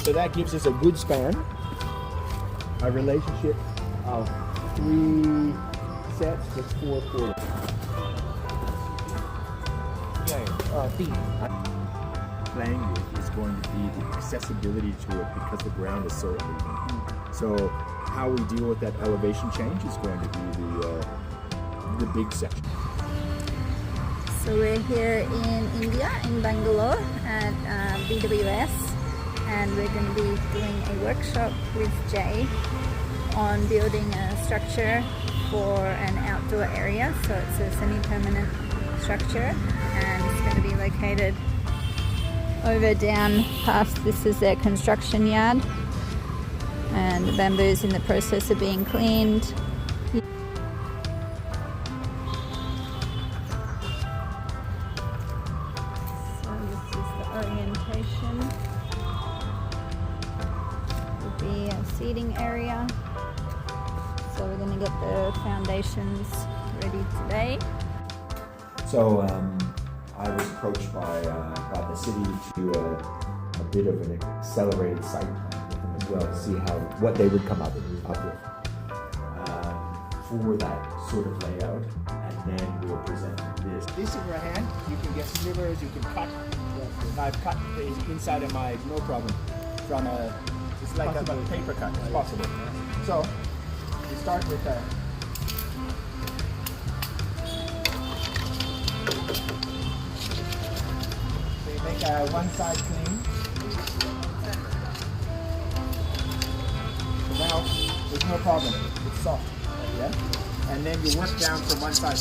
So that gives us a good span. A relationship of 3 sets with 4 forwards. Playing with is going to be the accessibility to it because the ground is so uneven. So how we deal with that elevation change is going to be the big section. So we're here in India, in Bangalore at BWS, and we're going to be doing a workshop with Jaye on building a structure for an outdoor area. So it's a semi-permanent structure, and it's going to be located over down past, this is their construction yard, and the bamboo is in the process of being cleaned. So this is the orientation. Will be a seating area. So we're going to get the foundations ready today. So I was approached by the city to do a bit of an accelerated site plan with them as well to see what they would come up with for that sort of layout, and then we'll present this. This in your hand, you can get slivers, you can cut. I've cut the inside of my, no problem, from it's like a paper cut, it's possible. So we start with make one side clean. So now there's no problem. It's soft. Yeah? And then you work down from one side.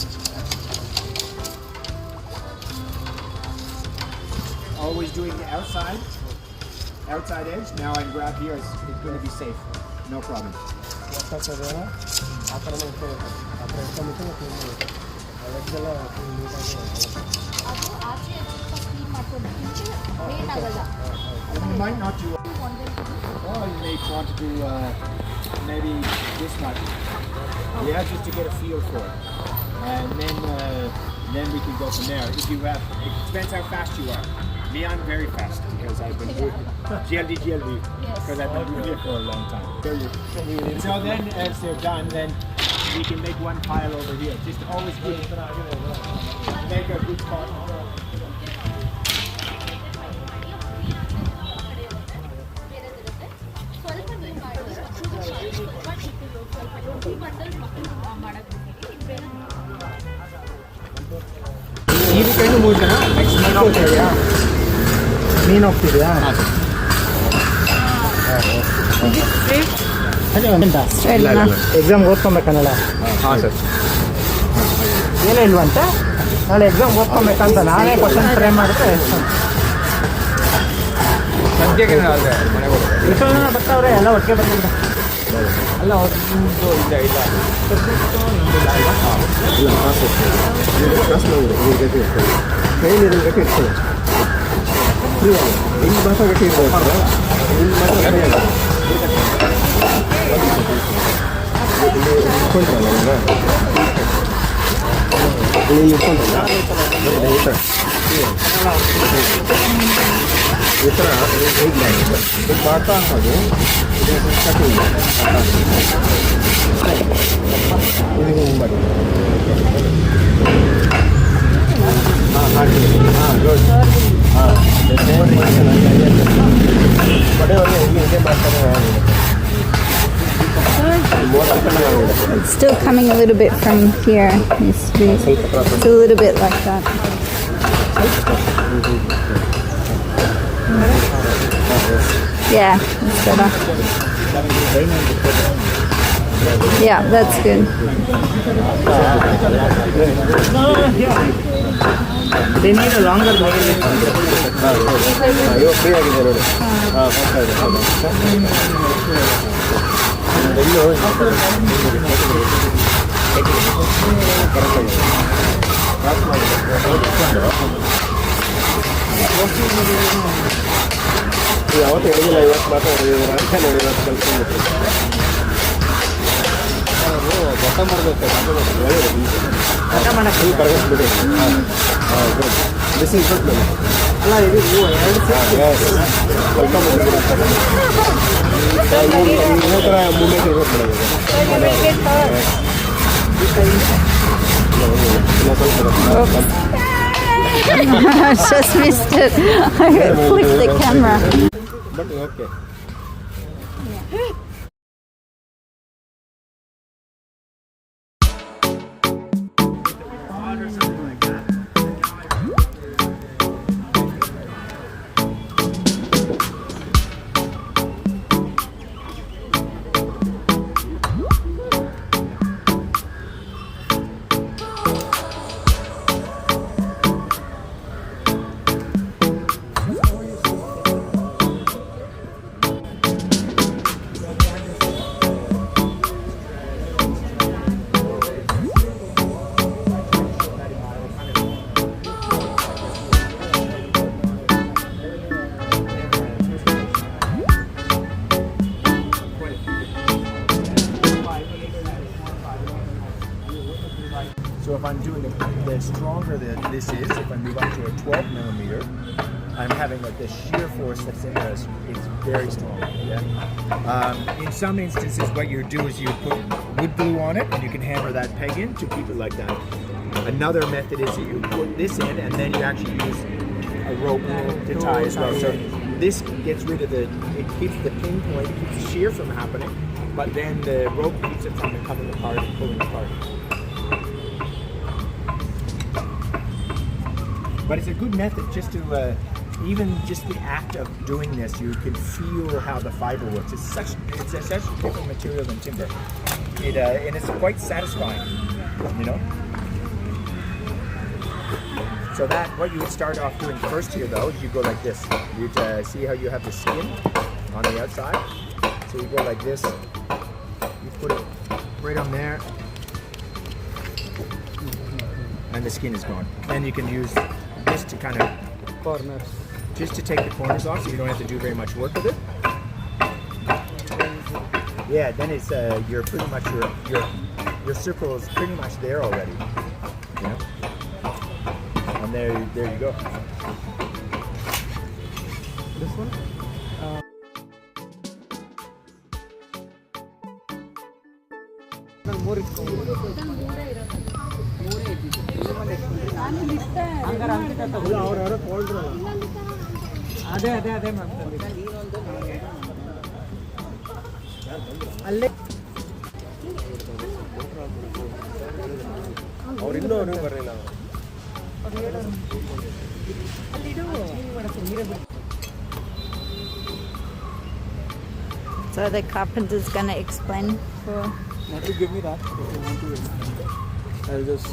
Always doing the outside edge. Now I can grab here. It's going to be safe. No problem. You might not do. Or you may want to do maybe this much. Yeah, just to get a feel for it, and then we can go from there. If you have, it depends how fast you are. Me, I'm very fast because I've been doing GLD because I've been doing it for a long time. So then, as they're done, then we can make one pile over here. Just always make a good spot. ಈ weekend 3 ಜನ next month ಹೋಗ್ತೀರಾ ನೀನು ಹೋಗ್ತಿದ್ಯಾ exam ಓದ್ಕೊಬೇಕನ್ನಲ್ಲ ಹಾಂ sir ಏನೇ ಇಲ್ವಂತೆ ನಾಳೆ exam ಓದ್ಕೊಬೇಕಂತ ನಾನೇ ಕ್ವಶನ್ ಟ್ರೈ ಮಾಡಿದ್ರೆ ಸದ್ಯಕ್ಕೆ ಎಷ್ಟೋ ಜನ ಬರ್ತಾವ್ರೆ ಎಲ್ಲ ಒಟ್ಟಿಗೆ ಬರ್ತಿದ್ದೆ ಅಲ್ಲ ಅವ್ರದ್ದು ಇಲ್ಲ ಇಲ್ಲ ಕೈಲಿರೋ ಗಟ್ಟಿ ಇರ್ತದೆ ಇಲ್ಲಿ ಮಾತ್ರ ಗಟ್ಟಿ ಇರ್ಬೋದು ಇಲ್ಲಿ ಮಾತ್ರ ಇಟ್ಕೊಂತಲ್ಲ ಇಲ್ಲಿ ಇಟ್ಕೊಂತಲ್ಲ ಈ ಥರ ಇದು ಮಾಡ್ತಾ ಅನ್ನೋದು ಇದು ಮಾಡಿ ಹಾಂ ಹಾಕಿ ಹಾಂ ಗುಡ್ ಹಾಂ ಬಡವರಿಗೆ ಹೇಗೆ ಮಾಡ್ತಾರೆ It's still coming a little bit from here. It's a little bit like that. Yeah, that's better. Yeah, that's good. They need a longer nail. ಯಾವತ್ತು ಹೇಳಿಲ್ಲ ಇವತ್ತು ಮಾತ್ರ ಗೊತ್ತ ಮಾಡಬೇಕು ಗೊತ್ತ ಮಾಡಕ್ಕೆ ಬರಬೇಕು ಬಿಡಿ ಹಾಂ This is good. Yes. Welcome. Just missed it. I flicked the camera. But okay. So if I'm doing the stronger that this is, if I move up to a 12 millimeter, I'm having like the shear force that's in there is very strong. Yeah. In some instances, what you do is you put wood glue on it, and you can hammer that peg in to keep it like that. Another method is that you put this in, and then you actually use a rope to tie as well. So this gets rid of it keeps the pinpoint, it keeps the shear from happening, but then the rope keeps it from coming apart and pulling apart. But it's a good method just to, even just the act of doing this, you can feel how the fiber works. It's such a different material than timber. And it's quite satisfying, you know? So that, what you would start off doing first here though, is you go like this. You'd see how you have the skin on the outside? So you go like this, you put it right on there, and the skin is gone. Then you can use this to kind of Corners. just to take the corners off, so you don't have to do very much work with it. Yeah, then it's you're pretty much your circle is pretty much there already. You know? And there you go. This one? ಅದೇ ಅದೇ ಅದೇ ಮಾಡ್ತಾರೆ ಅಲ್ಲೇ ಅವ್ರು ಇನ್ನೂ ಬರಲಿಲ್ಲ So the carpenter's gonna explain for. Not to give me that. If you want to, I'll just.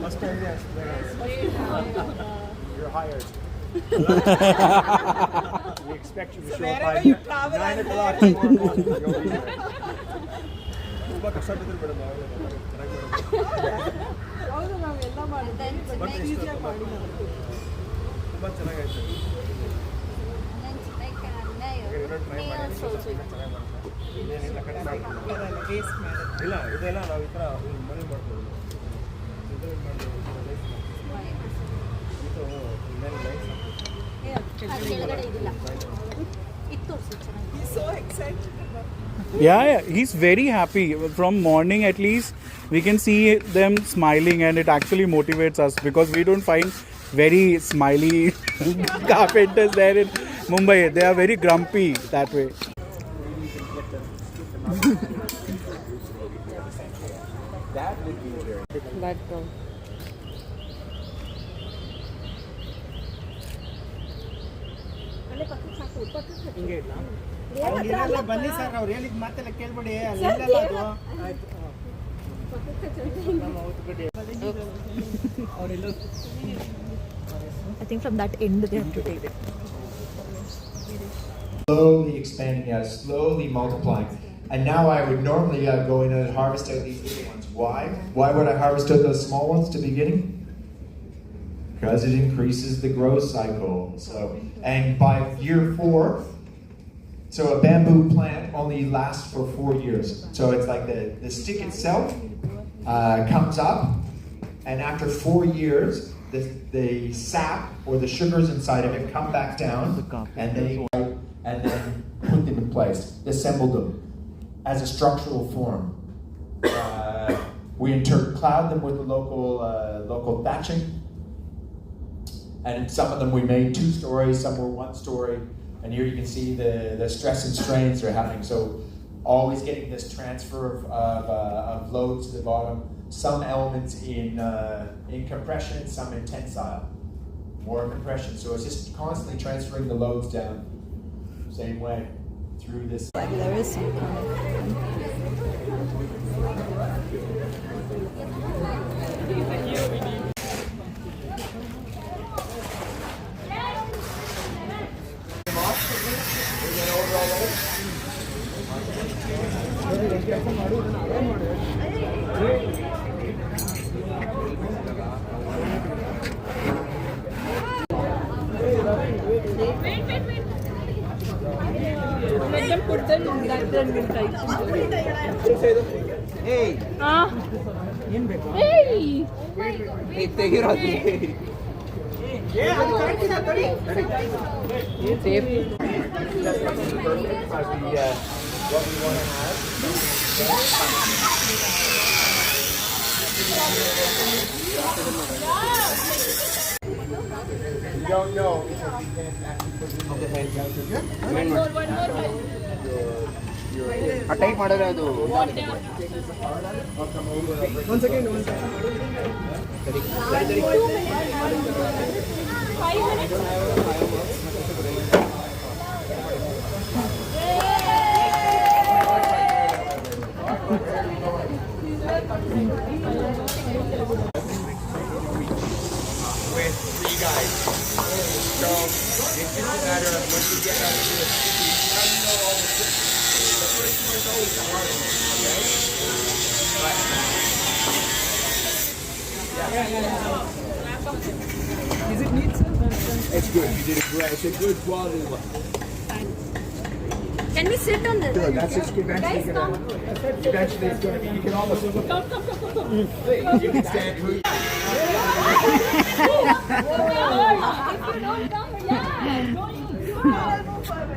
Must tell you this. You're hired. We expect you to show up by 9 o'clock tomorrow morning. You'll be there. ಇಲ್ಲ ಇದೆಲ್ಲ ನಾವು ಈ ಥರ ಮನೆ ಮಾಡ್ಬೋದು ಕೆಳಗಡೆ ಇದಿಲ್ಲ ಇತ್ತು ಚೆನ್ನಾಗಿ. Yeah, he's very happy. From morning at least, we can see them smiling, and it actually motivates us because we don't find very smiley carpenters there in Mumbai. They are very grumpy that way. That would be very. ಬನ್ನಿ sir ಅವ್ರು ಹೇಳಿದ ಮಾತೆಲ್ಲ ಕೇಳ್ಬಿಡಿ ಅಲ್ಲೆಲ್ಲ ಅದು I think from that end they have to take it. Slowly expanding out, slowly multiplying. And now I would normally go in and harvest out these little ones. Why? Why would I harvest out those small ones to beginning? Because it increases the growth cycle. So, and by year 4, so a bamboo plant only lasts for 4 years. So it's like the stick itself comes up, and after 4 years, the sap or the sugars inside of it come back down, and then put them in place, assemble them as a structural form. We cloud them with the local thatching, and in some of them we made 2 stories, some were 1 story, and here you can see the stress and strains are happening. So always getting this transfer of load to the bottom. Some elements in compression, some in tensile, more compression. So it's just constantly transferring the loads down, same way through this. Like there is some kind of Let them put them in that then we'll type. Hey, ಏನ್ ಬೇಕು Hey! ತೆಗಿರೋದು What we want to have. You don't know because we can't actually put it in the head. One more. ಆ type ಮಾಡಿದ್ರೆ ಅದು ಒಂದು second 5 With 3 guys. So it's just a matter of once you get out of this, how you know all the systems. The first one is always the hardest, okay? But Is it neat, sir? it's good. You did a great. It's a good quality one. Can we sit on this? Sure, that's eventually going to. Eventually, it's going to be. You can almost. You can stand. Yeah.